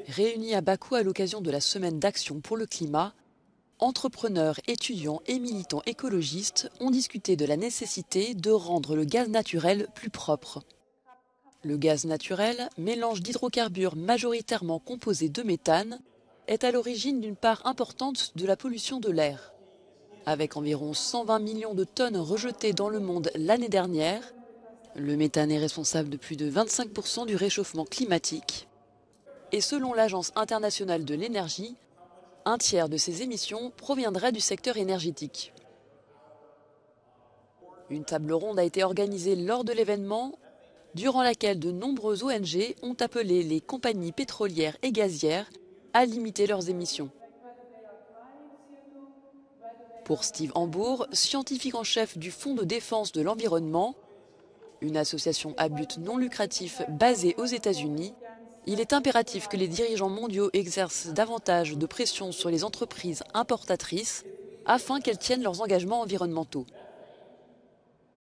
Réunis à Bakou à l'occasion de la semaine d'action pour le climat, entrepreneurs, étudiants et militants écologistes ont discuté de la nécessité de rendre le gaz naturel plus propre. Le gaz naturel, mélange d'hydrocarbures majoritairement composés de méthane, est à l'origine d'une part importante de la pollution de l'air. Avec environ 120 millions de tonnes rejetées dans le monde l'année dernière, le méthane est responsable de plus de 25% du réchauffement climatique. Et selon l'Agence internationale de l'énergie, un tiers de ces émissions proviendrait du secteur énergétique. Une table ronde a été organisée lors de l'événement, durant laquelle de nombreuses ONG ont appelé les compagnies pétrolières et gazières à limiter leurs émissions. Pour Steve Hambourg, scientifique en chef du Fonds de défense de l'environnement, une association à but non lucratif basée aux États-Unis, il est impératif que les dirigeants mondiaux exercent davantage de pression sur les entreprises importatrices afin qu'elles tiennent leurs engagements environnementaux.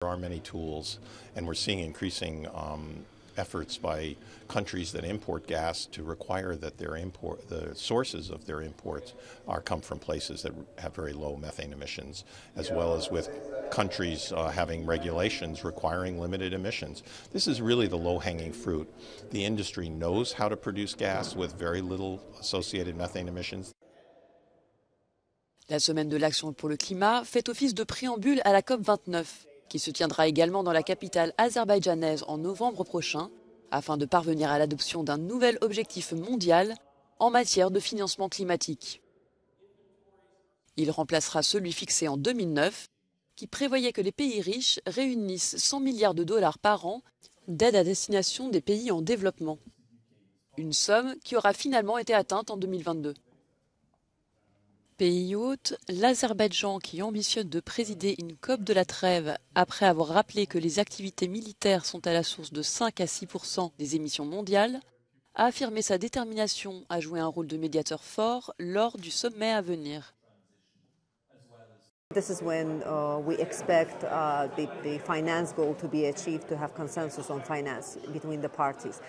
There are many tools, and we're seeing increasing efforts by countries that import gas to require that the sources of their imports come from places that have very low methane emissions, as well as with countries having regulations requiring limited emissions. This is really the low-hanging fruit. The industry knows how to produce gas with very little associated methane emissions. La semaine de l'action pour le climat fait office de préambule à la COP29, qui se tiendra également dans la capitale azerbaïdjanaise en novembre prochain, afin de parvenir à l'adoption d'un nouvel objectif mondial en matière de financement climatique. Il remplacera celui fixé en 2009, qui prévoyait que les pays riches réunissent 100 milliards de dollars par an d'aide à destination des pays en développement. Une somme qui aura finalement été atteinte en 2022. Pays hôte, l'Azerbaïdjan, qui ambitionne de présider une COP de la trêve après avoir rappelé que les activités militaires sont à la source de 5 à 6% des émissions mondiales, a affirmé sa détermination à jouer un rôle de médiateur fort lors du sommet à venir. This is when we expect the finance goal to be achieved, to have consensus on finance between the parties.